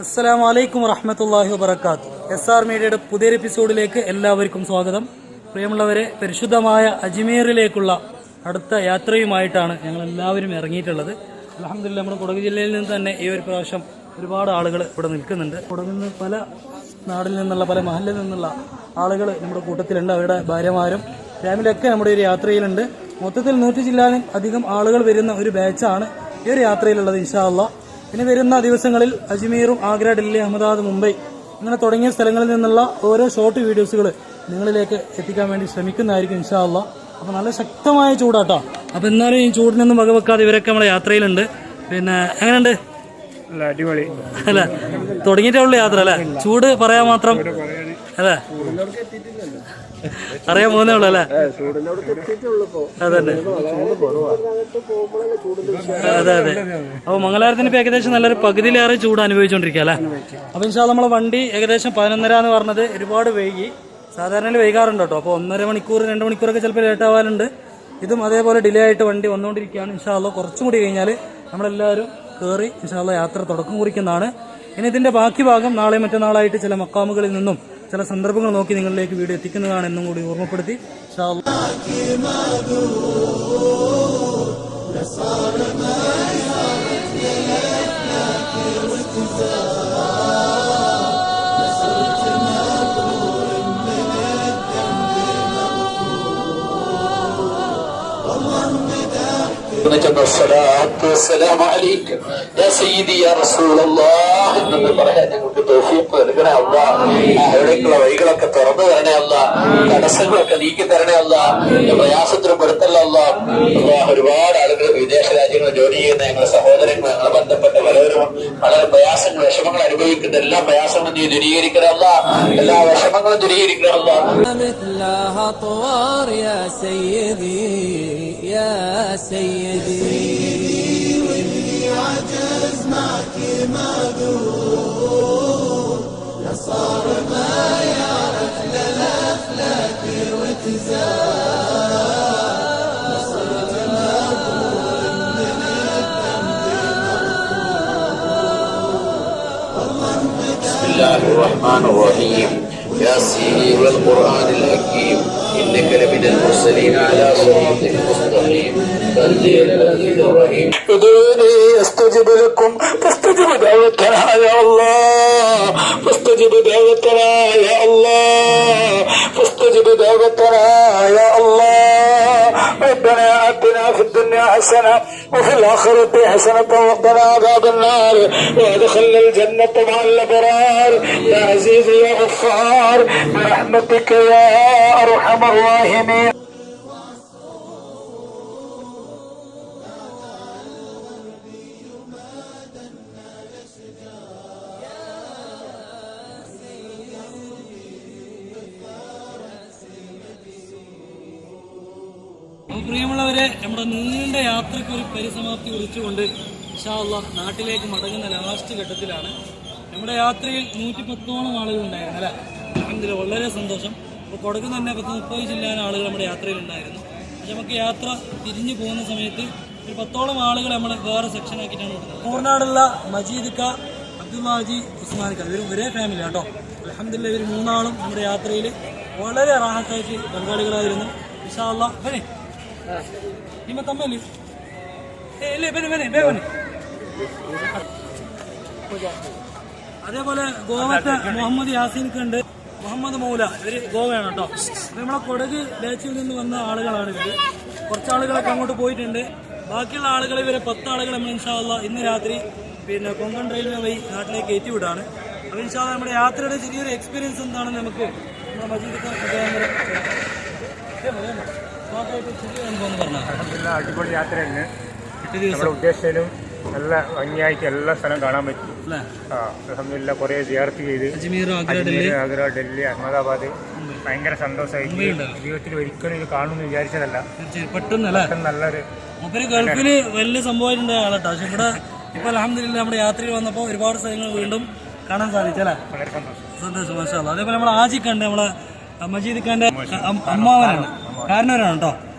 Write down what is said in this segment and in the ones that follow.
അസ്സലാമു അലൈക്കും വറഹ്മത്തുള്ളാഹി വബറകാത്ത്. SR മീഡിയയുടെ പുതിയൊരു എപ്പിസോഡിലേക്ക് എല്ലാവർക്കും സ്വാഗതം. പ്രിയമുള്ളവരെ, പരിശുദ്ധമായ അജ്മീറിലേക്കുള്ള അടുത്ത യാത്രയുമായിട്ടാണ് ഞങ്ങൾ എല്ലാവരും ഇറങ്ങിയിട്ടുള്ളത്. അൽഹംദുലില്ലാഹ്, നമ്മുടെ കൊടക് ജില്ലയിൽ നിന്ന് തന്നെ ഈ ഒരു പ്രാവശ്യം ഒരുപാട് ആളുകൾ ഇവിടെ നിൽക്കുന്നുണ്ട്. കൊടകിൽ നിന്ന് പല നാടിൽ നിന്നുള്ള, പല മഹലിൽ നിന്നുള്ള ആളുകൾ നമ്മുടെ കൂട്ടത്തിലുണ്ട്. അവരുടെ ഭാര്യമാരും ഫാമിലിയൊക്കെ നമ്മുടെ ഒരു യാത്രയിലുണ്ട്. മൊത്തത്തിൽ 100 ജില്ലയിലും അധികം ആളുകൾ വരുന്ന ഒരു ബാച്ചാണ് ഈ ഒരു യാത്രയിലുള്ളത്. ഇൻഷാ അല്ലാഹ് ഇനി വരുന്ന ദിവസങ്ങളിൽ അജ്മീറും, ആഗ്ര, ഡൽഹി, അഹമ്മദാബാദ്, മുംബൈ അങ്ങനെ തുടങ്ങിയ സ്ഥലങ്ങളിൽ നിന്നുള്ള ഓരോ ഷോർട്ട് വീഡിയോസുകൾ നിങ്ങളിലേക്ക് എത്തിക്കാൻ വേണ്ടി ശ്രമിക്കുന്നതായിരിക്കും ഇൻഷാ അല്ലാഹ്. അപ്പോൾ നല്ല ശക്തമായ ചൂടാട്ടോ. അപ്പോൾ എന്നാലും ഈ ചൂടിനൊന്നും വകവെക്കാതെ ഇവരൊക്കെ നമ്മുടെ യാത്രയിലുണ്ട്. പിന്നെ എങ്ങനെയുണ്ട്? അടിപൊളി അല്ല, തുടങ്ങിയിട്ടുള്ള യാത്ര അല്ലേ? ചൂട് പറയാൻ മാത്രം അല്ലേ? അറിയാൻ പോകുന്നേ ഉള്ളൂ അല്ലേ? അതന്നെ, അതെ അതെ. അപ്പൊ മംഗലാരത്തിന് ഇപ്പൊ ഏകദേശം നല്ലൊരു പകുതിയിലേറെ ചൂട് അനുഭവിച്ചോണ്ടിരിക്കുക അല്ലേ? അപ്പൊ ഇൻഷാ അല്ലാഹ് നമ്മളെ വണ്ടി ഏകദേശം 11:30 എന്ന് പറഞ്ഞത് ഒരുപാട് വൈകി. സാധാരണ വൈകാറുണ്ട് കേട്ടോ. അപ്പോൾ 1.5 മണിക്കൂർ 2 മണിക്കൂറൊക്കെ ചിലപ്പോൾ ലേറ്റ് ആവാറുണ്ട്. ഇതും അതേപോലെ ഡിലേ ആയിട്ട് വണ്ടി വന്നുകൊണ്ടിരിക്കുകയാണ്. ഇൻഷാ അല്ലാഹ് കുറച്ചും കൂടി കഴിഞ്ഞാൽ നമ്മളെല്ലാവരും കയറി ഇൻഷാ അല്ലാഹ് യാത്ര തുടക്കം കുറിക്കുന്നതാണ്. ഇനി ഇതിന്റെ ബാക്കി ഭാഗം നാളെ മറ്റന്നാളായിട്ട് ചില മക്കാമുകളിൽ നിന്നും ചില സന്ദർഭങ്ങൾ നോക്കി നിങ്ങളിലേക്ക് വീഡിയോ എത്തിക്കുന്നതാണ് എന്നും കൂടി ഓർമ്മപ്പെടുത്തി. ഇൻഷാ അല്ലാഹ് الصلاة والسلام عليك يا سيدي يا رسول الله എന്ന് പറയാൻ ഞങ്ങൾക്ക് തൗഫീഖ് നൽകണേ അല്ലാഹ്. അവിടേക്കുള്ള വഴികളൊക്കെ തുറന്നു തരണേ അല്ലാഹ്. തടസ്സങ്ങളൊക്കെ നീക്കി തരണേ അല്ലാഹ്. പ്രയാസത്തിന് പെടുത്തല്ല അല്ലാഹ്. ഒരുപാട് ആളുകൾ വിദേശ രാജ്യങ്ങളിൽ ജോലി ചെയ്യുന്ന ഞങ്ങളുടെ സഹോദരങ്ങൾ, ഞങ്ങളെ ബന്ധപ്പെട്ട പലരും വളരെ പ്രയാസങ്ങൾ, വിഷമങ്ങൾ അനുഭവിക്കുന്ന എല്ലാ പ്രയാസങ്ങളും നീ ദൂരീകരിക്കണേ അല്ലാഹ്. എല്ലാ വിഷമങ്ങളും ദൂരീകരിക്കണേ അല്ലാഹ്. يا سيدي وإني عجز معك معذور لصار ما يعرف للأفلاك وتزار لصرت مغفور من الذنب مغفور. بسم الله الرحمن الرحيم. ياسين والقرآن الحكيم إنك لمن المرسلين على صراط مستقيم. ادعوني استجب لكم فاستجب دعوتنا يا الله. فاستجب دعوتنا يا الله. فاستجب دعوتنا يا الله. ربنا آتنا في الدنيا حسنة وفي الآخرة حسنة وقنا عذاب النار وادخلنا الجنة مع الأبرار يا عزيز يا غفار برحمتك يا أرحم الراحمين. പ്രിയമുള്ളവരെ, നമ്മുടെ നീണ്ട യാത്രയ്ക്ക് ഒരു പരിസമാപ്തി കുറിച്ചുകൊണ്ട് ഇൻഷാ അല്ലാഹ് നാട്ടിലേക്ക് മടങ്ങുന്ന ലാസ്റ്റ് ഘട്ടത്തിലാണ്. നമ്മുടെ യാത്രയിൽ 110ഓളം ആളുകൾ ഉണ്ടായിരുന്നു അല്ലേ? അൽഹംദുലില്ലാഹ്, വളരെ സന്തോഷം. അപ്പോൾ കൊടക് തന്നെ 30 ജില്ലയിലെ ആളുകൾ നമ്മുടെ യാത്രയിലുണ്ടായിരുന്നു. പക്ഷെ നമുക്ക് യാത്ര തിരിഞ്ഞു പോകുന്ന സമയത്ത് ഒരു 10ഓളം ആളുകൾ നമ്മൾ വേറെ സെക്ഷനാക്കിയിട്ടാണ് വിടുന്നത്. മൂർനാടുള്ള മജീദ് ക, അബ്ദുല്ലാജി, ഉസ്മാൻ ക, ഇവരും ഒരേ ഫാമിലി കേട്ടോ. അൽഹംദുലില്ലാഹ്, ഇവർ 3 ആളും നമ്മുടെ യാത്രയിൽ വളരെ റാഹത്തായിട്ട് പങ്കാളികളായിരുന്നു. ഇൻഷാ അല്ലാഹ് ബനി ನಿಮ್ಮ ತಮ್ಮಲ್ಲಿ ಇಲ್ಲೇ ಬನ್ನಿ ಬನ್ನಿ ಬೇಗ ಬನ್ನಿ. അതേപോലെ ഗോവത്തെ മുഹമ്മദ് യാസീൻക്ക് ഉണ്ട്, മുഹമ്മദ് മൗല, ഇവര് ഗോവയാണ് കേട്ടോ. നമ്മളെ കൊടക് ബാച്ചിൽ നിന്ന് വന്ന ആളുകളാണ് ഇവര്. കുറച്ച് ആളുകളൊക്കെ അങ്ങോട്ട് പോയിട്ടുണ്ട്. ബാക്കിയുള്ള ആളുകൾ, ഇവരെ 10 ആളുകൾ നമ്മൾ ഇൻഷാ അല്ലാഹ് ഇന്ന് രാത്രി പിന്നെ കൊങ്കൺ റെയിൽവേ വഴി നാട്ടിലേക്ക് കയറ്റിവിടാണ്. അപ്പോൾ ഇൻഷാ അല്ലാഹ് നമ്മുടെ യാത്രയുടെ ചെറിയൊരു എക്സ്പീരിയൻസ് എന്താണെന്ന് നമുക്ക് നമ്മുടെ മജീദ് അടിപൊളി യാത്ര തന്നെ. നമ്മുടെ ഉദ്ദേശത്തിലും നല്ല ഭംഗിയായിട്ട് എല്ലാ സ്ഥലം കാണാൻ പറ്റും. അൽഹംദുലില്ലാഹ്, കുറേ സിയാറത്ത് ചെയ്ത് അജ്മീർ, ആഗ്ര, ഡൽഹി, അഹമ്മദാബാദ് ഭയങ്കര സന്തോഷമായി. ജീവിതത്തിൽ ഒരിക്കലും ഇത് കാണുമെന്ന് വിചാരിച്ചതല്ല. പെട്ടെന്ന് നല്ലൊരു ഗൾഫില് വലിയ സംഭവമായിട്ടുണ്ടായ ആളാട്ടോ. പക്ഷെ ഇവിടെ ഇപ്പൊ അൽഹംദുലില്ലാഹ് നമ്മുടെ യാത്രയിൽ വന്നപ്പോൾ ഒരുപാട് സ്ഥലങ്ങൾ വീണ്ടും കാണാൻ സാധിച്ചല്ലേ? വളരെ സന്തോഷം, മാഷാ അല്ലാഹ്. അതേപോലെ നമ്മളെ ആജിക്കണ്ട്, നമ്മളെ മജീദ് ഖാന്റെ അമ്മാവനാണ്, കാരണവരാണ് കേട്ടോ.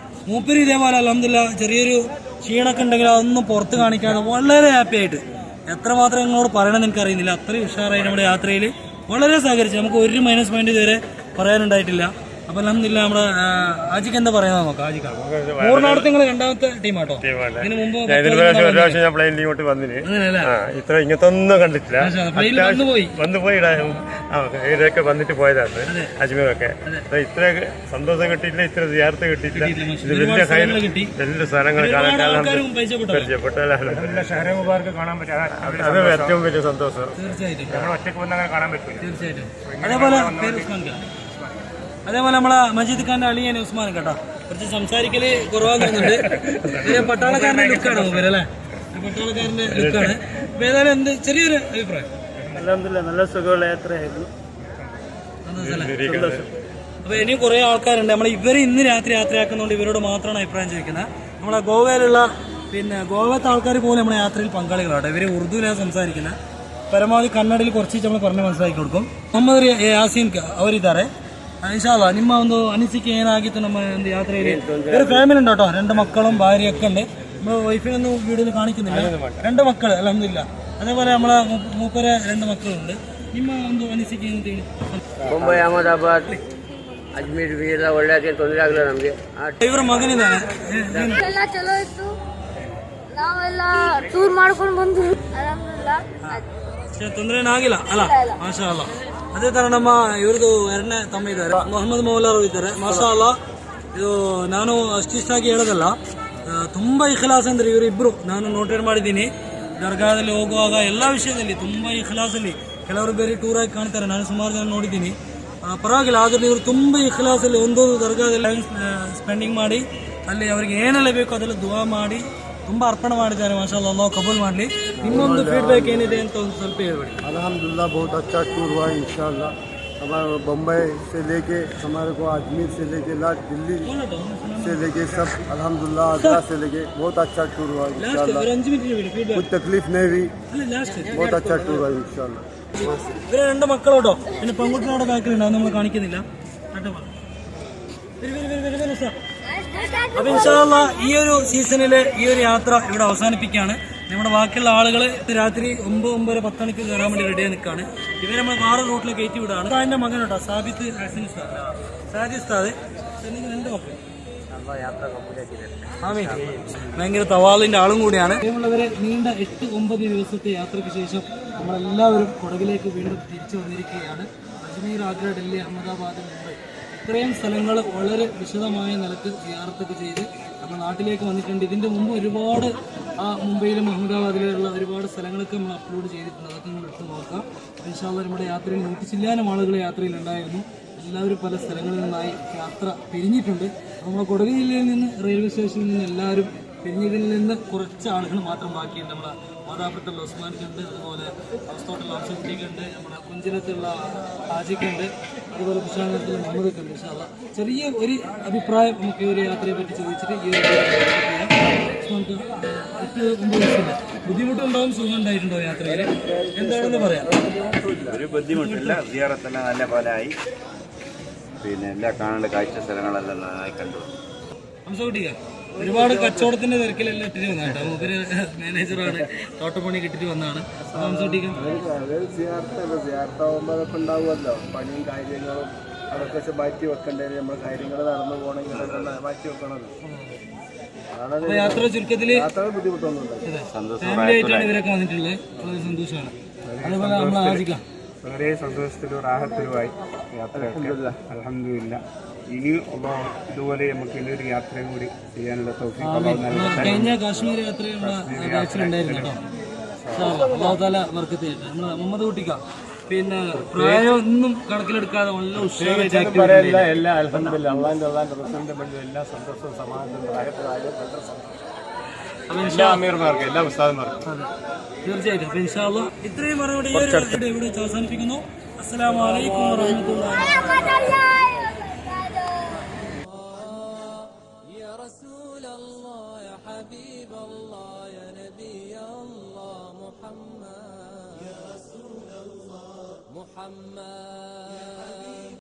മൂപ്പര് ഇതേപോലെ അൽഹംദുലില്ലാഹ് ചെറിയൊരു ക്ഷീണമൊക്കെ ഉണ്ടെങ്കിൽ അതൊന്നും പുറത്ത് കാണിക്കാതെ വളരെ ഹാപ്പി ആയിട്ട് എത്രമാത്രം നിങ്ങളോട് പറയണമെന്ന് എനിക്കറിയുന്നില്ല. അത്രയും ഉഷാറായി നമ്മുടെ യാത്രയിൽ വളരെ സഹകരിച്ചു. നമുക്ക് ഒരു മൈനസ് പോയിന്റ് ഇതുവരെ പറയാനുണ്ടായിട്ടില്ല. അപ്പൊ അൽഹംദുലില്ലാ നമ്മുടെ ആജിക്ക് എന്താ പറയാ നോക്കാം. ആജിക്ക മൂർനാടത്ത് നിങ്ങൾ രണ്ടാമത്തെ ടീമാട്ടോ. ഇതിന് മുമ്പ് ഞാൻ പ്ലെയിനിൽ ഇങ്ങോട്ട് വന്നിന് ഇത്ര ഇങ്ങനത്തെ ഒന്നും കണ്ടിട്ടില്ല. വന്നു പോയി ഇതൊക്കെ വന്നിട്ട് പോയതാണ് അജ്മീറൊക്കെ. ഇത്ര സന്തോഷം കിട്ടിയില്ല, ഇത്ര സിയാറത്ത് കിട്ടിയില്ല. ഇത് വലിയ സ്ഥലങ്ങൾ കാണാൻ ഷഹറെ മുബാറക്ക് കാണാൻ പറ്റും. അത് ഏറ്റവും വലിയ സന്തോഷം. തീർച്ചയായിട്ടും നമ്മൾ ഒറ്റയ്ക്ക് വന്നങ്ങനെ കാണാൻ പറ്റില്ല. തീർച്ചയായിട്ടും. അതേപോലെ നമ്മളെ മജീദ് ഖാന്റെ അളിയൻ ഉസ്മാൻ കേട്ടോ, കുറച്ച് സംസാരിക്കല് കുറവാകുന്നുണ്ട്. പട്ടാളക്കാരന്റെ ലുക്കാണ് മൂപ്പര് അല്ലേ, പട്ടാളക്കാരന്റെ ലുക്കാണ്. അപ്പൊ ഏതായാലും എന്ത് ചെറിയൊരു അഭിപ്രായം. നല്ല സുഖമുള്ള യാത്രയായിരുന്നു. അപ്പൊ ഇനിയും കുറെ ആൾക്കാരുണ്ട്. നമ്മൾ ഇവര് ഇന്ന് രാത്രി യാത്രയാക്കുന്നതുകൊണ്ട് ഇവരോട് മാത്രമാണ് അഭിപ്രായം ചോദിക്കുന്നത്. നമ്മളെ ഗോവയിലുള്ള ഗോവത്തെ ആൾക്കാർ പോലും നമ്മുടെ യാത്രയിൽ പങ്കാളികളാണ്. ഇവര് ഉറുദുവിലാണ് സംസാരിക്കുന്നത്. ಪರಮಾವಧಿ ಕನ್ನಡದಲ್ಲಿ ಕೊರ್ಚಿ ಚಮಳ ಪರ್ನೆ ಮನಸ್ಸಾಗಿ ಕೊಡ್ಕೊಂಡು ಮೊಹಮ್ಮದ್ ಯಾಸೀನ್ ಅವರಿದ್ದಾರೆ. ಇನ್ಶಾಲ್ಲ ನಿಮ್ಮ ಒಂದು ಅನಿಸಿಕೆ ಏನಾಗಿತ್ತು ನಮ್ಮ ಒಂದು ಯಾತ್ರೆಯಲ್ಲಿ? ಬೇರೆ ಫ್ಯಾಮಿಲಿ ഉണ്ട് കേട്ടോ, 2 മക്കളും ഭാര്യയൊക്കെ ഉണ്ട്. നമ്മൾ വൈഫിനൊന്നും വീഡിയോയിൽ കാണിക്കുന്നില്ല. 2 മക്കൾ അൽഹംദുലില്ല. അതേപോലെ നമ്മളെ മൂപ്പരെ 2 മക്കളുണ്ട്. ನಿಮ್ಮ ಒಂದು ಅನಿಸಿಕೆ ಏನು ಹೇಳಿ? ಮುಂಬೈ, ಅಹಮದಾಬಾದ್, ಅಜ್ಮೀರ್ ಎಲ್ಲ ಒಳ್ಳೆ ತೊಂದರೆ ಆಗಲ್ಲ ನಮಗೆ. ಇವರ ಮಗನಿದ್ದಾನೆ. ಎಲ್ಲ ಚಲೋ ಇತ್ತು, ನಾವೆಲ್ಲ ಟೂರ್ ಮಾಡ್ಕೊಂಡು ಬಂದ್ವಿ. ಅಲ್ಹಮ್ದುಲಿಲ್ಲಾ ತೊಂದರೆ ಏನಾಗಿಲ್ಲ ಅಲ್ಲ, ಮಾಷಾ ಅಲ್ಲ. ಅದೇ ತರ ನಮ್ಮ ಇವ್ರದ್ದು 2ನೇ ತಮ್ಮ ಇದ್ದಾರೆ, ಮೊಹಮ್ಮದ್ ಮೌಲಾರು ಇದ್ದಾರೆ. ಮಾಷಾ ಅಲ್ಲ. ಇದು ನಾನು ಅಷ್ಟಿಷ್ಟಾಗಿ ಹೇಳೋದಲ್ಲ, ತುಂಬಾ ಇಖ್ಲಾಸ್ ಅಂದ್ರೆ ಇವರಿಬ್ರು. ನಾನು ನೋಟೇಟ್ ಮಾಡಿದ್ದೀನಿ, ದರ್ಗಾದಲ್ಲಿ ಹೋಗುವಾಗ ಎಲ್ಲ ವಿಷಯದಲ್ಲಿ ತುಂಬಾ ಇಖ್ಲಾಸಲ್ಲಿ. ಕೆಲವರು ಬೇರೆ ಟೂರ್ ಆಗಿ ಕಾಣ್ತಾರೆ, ನಾನು ಸುಮಾರು ಜನ ನೋಡಿದ್ದೀನಿ. ಪರವಾಗಿಲ್ಲ, ಆದ್ರೆ ಇವರು ತುಂಬಾ ಇಖ್ಲಾಸಲ್ಲಿ ಒಂದೊಂದು ದರ್ಗಾದಲ್ಲಿ ಸ್ಪೆಂಡಿಂಗ್ ಮಾಡಿ ಅಲ್ಲಿ ಅವರಿಗೆ ಏನೆಲ್ಲ ಬೇಕು ಅದೆಲ್ಲ ದುವಾ ಮಾಡಿ ತುಂಬಾ ಅರ್ಪಣೆ ಮಾಡಿದ್ದಾರೆ. ಮಾಷಾ ಅಲ್ಲಾ, ಅಲ್ಲಾಹ್ ಕಬೂಲ್ ಮಾಡಲಿ. ನಿಮ್ಮೊಂದು ಫೀಡ್ಬ್ಯಾಕ್ ಏನಿದೆ ಅಂತ ಒಂದು ಸ್ವಲ್ಪ ಹೇಳ್ಬೇಡಿ. अल्हम्दुलिल्लाह बहुत अच्छा टूर हुआ इंशाल्लाह. हमारे बम्बई से लेके हमारे को अजमेर से लेके दिल्ली से लेके सब अल्हम्दुलिल्लाह आगरा से लेके बहुत अच्छा टूर हुआ इंशाल्लाह. कोई तकलीफ नहीं हुई, बहुत अच्छा टूर हुआ इंशाल्लाह. ഇവരെ 2 മക്കളോട്ടോ, പിന്നെ പെൺകുട്ടിനോട് ബാക്കിലുണ്ടാവും, നമ്മൾ കാണിക്കുന്നില്ല. അപ്പൊ ഇൻഷാ അല്ലാഹ് ഈ ഒരു സീസണിലെ ഈ ഒരു യാത്ര ഇവിടെ അവസാനിപ്പിക്കുകയാണ്. നമ്മുടെ ബാക്കിയുള്ള ആളുകൾ രാത്രി 9, 9, 10 മണിക്ക് കയറാൻ വേണ്ടി റെഡിയായി നിൽക്കുകയാണ്. ഇവരെ നമ്മൾ വേറെ റൂട്ടിൽ കയറ്റി വിടാണ്. അതിന്റെ മകൻ കേട്ടോ, സാദിഖ് ഉസ്താദ്. 2 മക്കൾ. ഭയങ്കര തവാലിന്റെ ആളും കൂടിയാണ്. പ്രിയമുള്ളവരെ, നീണ്ട 8-9 ദിവസത്തെ യാത്രയ്ക്ക് ശേഷം നമ്മളെല്ലാവരും കൊടകിലേക്ക് വീണ്ടും തിരിച്ചു വന്നിരിക്കുകയാണ്. അജ്മീർ, ആഗ്ര, ഡൽഹി, അഹമ്മദാബാദ്, മുംബൈ ഇത്രയും സ്ഥലങ്ങൾ വളരെ വിശദമായ നിലക്ക് സിയാറത്തൊക്കെ ചെയ്ത് നമ്മൾ നാട്ടിലേക്ക് വന്നിട്ടുണ്ട്. ഇതിൻ്റെ മുമ്പ് ഒരുപാട് മുംബൈയിലും അഹമ്മദാബാദിലുള്ള ഒരുപാട് സ്ഥലങ്ങളൊക്കെ നമ്മൾ അപ്ലോഡ് ചെയ്തിട്ടുണ്ട്. അതൊക്കെ നമ്മൾ എടുത്ത് നോക്കാം. ഇൻഷാ അല്ലാഹ് നമ്മുടെ യാത്രയിൽ 100 ആളുകൾ യാത്രയിലുണ്ടായിരുന്നു. എല്ലാവരും പല സ്ഥലങ്ങളിൽ നിന്നായി യാത്ര പിരിഞ്ഞിട്ടുണ്ട്. നമ്മുടെ കൊടക് ജില്ലയിൽ നിന്ന് റെയിൽവേ സ്റ്റേഷനിൽ നിന്ന് എല്ലാവരും പിരിഞ്ഞതിൽ നിന്ന് കുറച്ച് ആളുകൾ മാത്രം ബാക്കിയുണ്ട്. നമ്മളെ മാതാപിട്ടുള്ള ഉസ്മാനിക്കുണ്ട്, അതുപോലെ അവസ്ഥോട്ടുള്ള അംശക്കുട്ടിക്കുണ്ട്, നമ്മുടെ കുഞ്ചിലത്തുള്ള ഹാജിക്കുണ്ട്, അതുപോലെ കുശാനത്തുള്ള മുഹമ്മദൊക്കെ ഉണ്ട്. ഇൻഷാ അല്ലാഹ് ചെറിയ ഒരു അഭിപ്രായം നമുക്ക് ഈ ഒരു യാത്രയെ പറ്റി ചോദിച്ചിട്ട് ഈ ഒരു ഉസ്മാൻക്ക് 8-9 ദിവസമില്ല ബുദ്ധിമുട്ടുണ്ടാവും, സുഖം ഉണ്ടായിട്ടുണ്ടോ യാത്രയിൽ? എന്താണെന്ന് പറയാം. ഒരു ബുദ്ധിമുട്ടില്ല, സിയാറത്തെല്ലാം നല്ല പോലെ ആയി. പിന്നെ എല്ലാ കാണേണ്ട കാഴ്ച സ്ഥലങ്ങളെല്ലാം നന്നായി കണ്ടു. അംശക്കുട്ടിക്ക ഒരുപാട് കച്ചവടത്തിന്റെ തിരക്കിലെല്ലാം ഇട്ടിട്ട് വന്ന കേട്ടോ. മൂപ്പര് മാനേജറാണ്, തോട്ടപ്പണി കിട്ടിട്ട് വന്നതാണ്. സിയാർത്താവുമ്പോൾ അതൊക്കെ ഉണ്ടാവുമല്ലോ, പണിയും കാര്യങ്ങളും അതൊക്കെ മാറ്റി വെക്കണ്ടേ. നമ്മൾ കാര്യങ്ങൾ നടന്നു പോകണമെങ്കിൽ മാറ്റി വെക്കണമല്ലോ. അപ്പൊ യാത്ര ചുരുക്കത്തില് ഫാമിലി ആയിട്ടാണ് ഇവരൊക്കെ വന്നിട്ടുള്ളത്. വളരെ സന്തോഷമാണ്. അതേപോലെ നമ്മളെ ആജിക്കാം വളരെ സന്തോഷത്തിലും റാഹത്തിലുമായി യാത്രയൊക്കെ അൽഹംദുലില്ലാ. ഇനിയും ഇതുപോലെ നമുക്ക് ഇനിയൊരു യാത്രയും കൂടി ചെയ്യാനുള്ള കഴിഞ്ഞ കാശ്മീർ യാത്രയുള്ള ബാച്ചിലുണ്ടായിരുന്നു കേട്ടോ. അല്ലാഹു തആല ബർക്കത്ത് ചെയ്യട്ടെ. നമ്മളെ മുഹമ്മദ് കുട്ടിക്ക പിന്നെ പ്രായം ഒന്നും കണക്കിലെടുക്കാതെ നല്ല ഉഷാറായിട്ട് എല്ലാ അൽഹംദുലില്ലാ അള്ളാന്റെ റസൂലിന്റെ വേണ്ടി എല്ലാ സന്തോഷവും സമാധാനവും എല്ലാ അമീർമാർക്കും എല്ലാ ഉസ്താദന്മാർക്കും തീർച്ചയായിട്ടും. അപ്പൊ ഇൻഷാ അല്ലാഹ് ഇത്രയും പറഞ്ഞുകൊണ്ട് ഈ ഒരു ഇവിടെ അവസാനിപ്പിക്കുന്നു. അസ്സലാമു അലൈക്കും വറഹ്മത്തുള്ളാഹി. حبيب الله يا نبي الله محمد يا رسول الله محمد